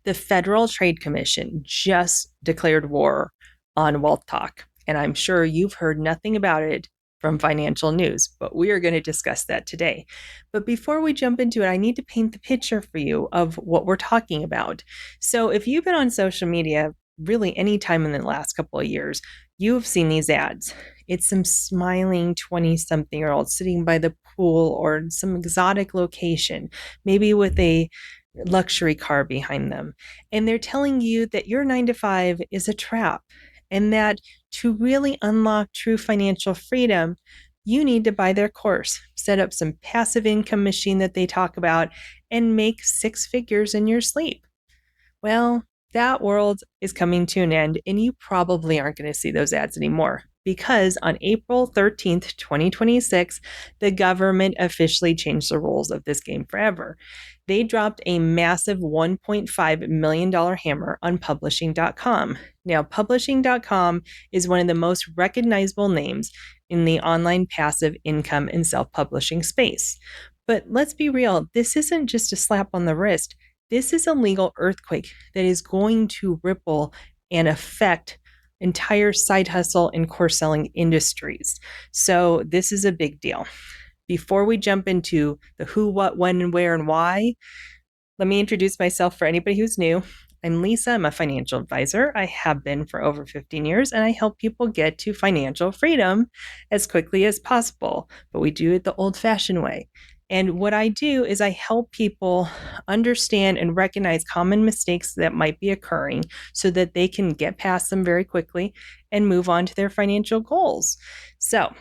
The Federal Trade Commission just declared war on Wealth-Tok, and I'm sure you've heard nothing about it from financial news, but we are going to discuss that today. But before we jump into it, I need to paint the picture for you of what we're talking about. So if you've been on social media really any time in the last couple of years, you have seen these ads. It's some smiling 20-something-year-old sitting by the pool or some exotic location, maybe with a luxury car behind them. And they're telling you that your 9 to 5 is a trap and that to really unlock true financial freedom, you need to buy their course, set up some passive income machine that they talk about, and make 6 figures in your sleep. Well, that world is coming to an end, and you probably aren't going to see those ads anymore because on April 13th, 2026, the government officially changed the rules of this game forever. They dropped a massive $1.5 million hammer on publishing.com. Now, publishing.com is one of the most recognizable names in the online passive income and self-publishing space. But let's be real, this isn't just a slap on the wrist. This is a legal earthquake that is going to ripple and affect entire side hustle and course selling industries. So this is a big deal. Before we jump into the who, what, when, and where, and why, let me introduce myself for anybody who's new. I'm Lisa. I'm a financial advisor. I have been for over 15 years, and I help people get to financial freedom as quickly as possible. But we do it the old-fashioned way. And what I do is I help people understand and recognize common mistakes that might be occurring so that they can get past them very quickly and move on to their financial goals. So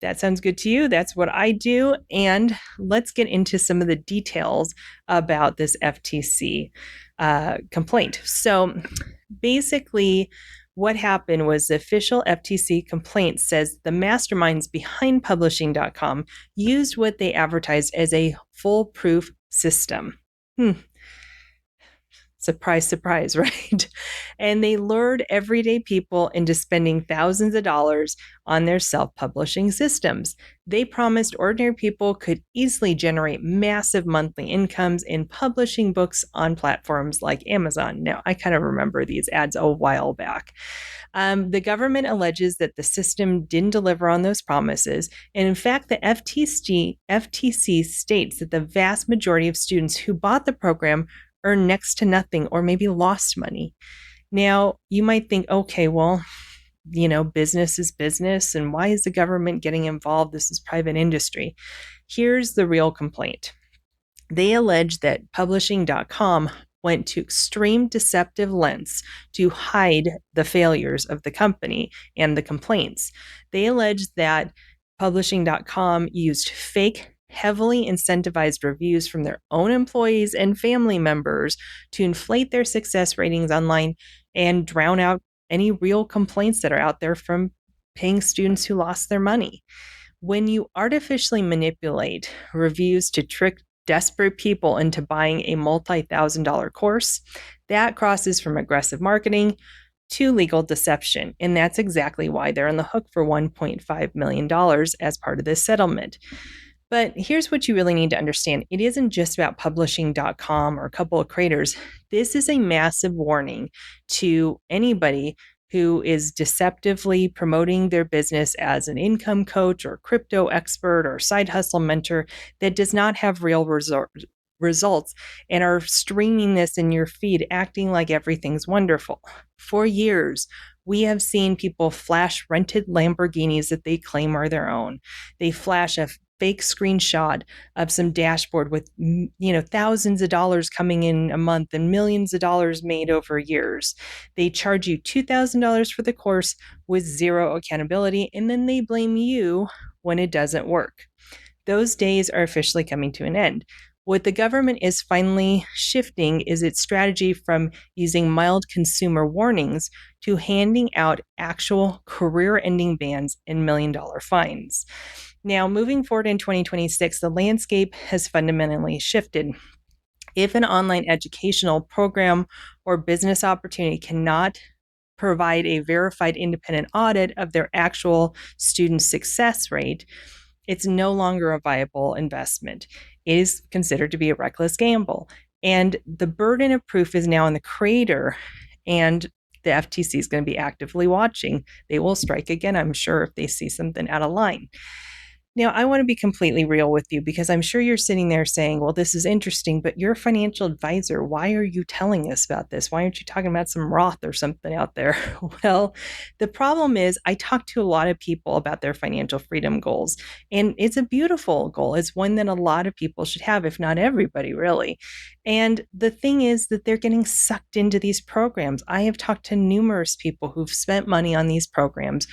that sounds good to you. That's what I do. And let's get into some of the details about this FTC complaint. So basically, what happened was the official FTC complaint says the masterminds behind publishing.com used what they advertised as a foolproof system. Surprise, surprise, right? And they lured everyday people into spending thousands of dollars on their self-publishing systems. They promised ordinary people could easily generate massive monthly incomes in publishing books on platforms like Amazon. Now, I kind of remember these ads a while back. The government alleges that the system didn't deliver on those promises. And in fact, the FTC states that the vast majority of students who bought the program earned next to nothing or maybe lost money. Now, you might think, okay, well, business is business, and why is the government getting involved? This is private industry. Here's the real complaint. They allege that publishing.com went to extreme deceptive lengths to hide the failures of the company and the complaints. They allege that publishing.com used fake, heavily incentivized reviews from their own employees and family members to inflate their success ratings online and drown out any real complaints that are out there from paying students who lost their money. When you artificially manipulate reviews to trick desperate people into buying a multi-thousand-dollar course, that crosses from aggressive marketing to legal deception. And that's exactly why they're on the hook for $1.5 million as part of this settlement. But here's what you really need to understand. It isn't just about publishing.com or a couple of creators. This is a massive warning to anybody who is deceptively promoting their business as an income coach or crypto expert or side hustle mentor that does not have real results and are streaming this in your feed, acting like everything's wonderful. For years, we have seen people flash rented Lamborghinis that they claim are their own. They flash a fake screenshot of some dashboard with thousands of dollars coming in a month and millions of dollars made over years. They charge you $2,000 for the course with zero accountability, and then they blame you when it doesn't work. Those days are officially coming to an end. What the government is finally shifting is its strategy from using mild consumer warnings to handing out actual career-ending bans and million-dollar fines. Now, moving forward in 2026, the landscape has fundamentally shifted. If an online educational program or business opportunity cannot provide a verified independent audit of their actual student success rate, it's no longer a viable investment. It is considered to be a reckless gamble. And the burden of proof is now on the creator, and the FTC is going to be actively watching. They will strike again, I'm sure, if they see something out of line. Now, I want to be completely real with you because I'm sure you're sitting there saying, well, this is interesting, but you're a financial advisor. Why are you telling us about this? Why aren't you talking about some Roth or something out there? Well, the problem is I talk to a lot of people about their financial freedom goals, and it's a beautiful goal. It's one that a lot of people should have, if not everybody, really. And the thing is that they're getting sucked into these programs. I have talked to numerous people who've spent money on these programs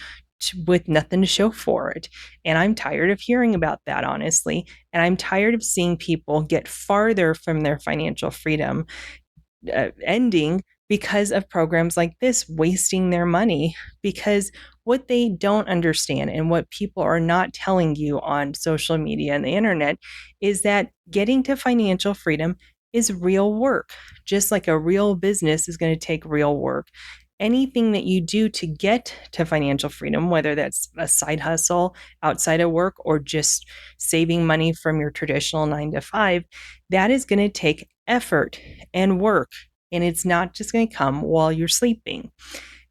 with nothing to show for it. And I'm tired of hearing about that, honestly. And I'm tired of seeing people get farther from their financial freedom ending because of programs like this, wasting their money. Because what they don't understand and what people are not telling you on social media and the internet is that getting to financial freedom is real work, just like a real business is going to take real work. Anything that you do to get to financial freedom, whether that's a side hustle outside of work or just saving money from your traditional 9 to 5, that is going to take effort and work. And it's not just going to come while you're sleeping.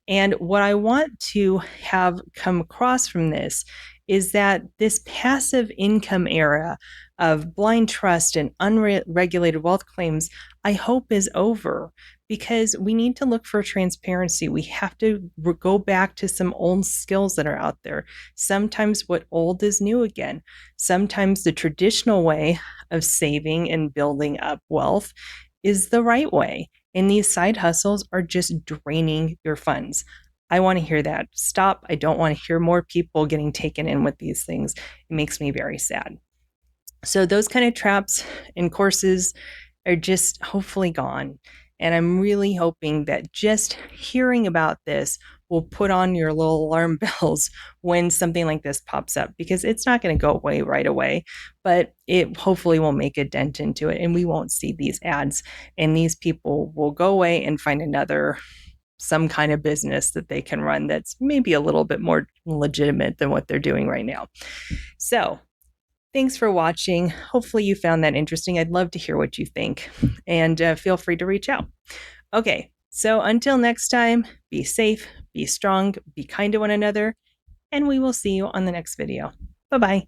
And what I want to have come across from this is that this passive income era of blind trust and unregulated wealth claims, I hope is over, because we need to look for transparency. We have to go back to some old skills that are out there. Sometimes what old is new again. Sometimes the traditional way of saving and building up wealth is the right way. And these side hustles are just draining your funds. I want to hear that. Stop. I don't want to hear more people getting taken in with these things. It makes me very sad. So those kind of traps and courses are just hopefully gone. And I'm really hoping that just hearing about this will put on your little alarm bells when something like this pops up, because it's not going to go away right away, but it hopefully will make a dent into it and we won't see these ads, and these people will go away and find some kind of business that they can run that's maybe a little bit more legitimate than what they're doing right now. So thanks for watching. Hopefully you found that interesting. I'd love to hear what you think, and feel free to reach out. Okay, so until next time, be safe, be strong, be kind to one another, and we will see you on the next video. Bye-bye.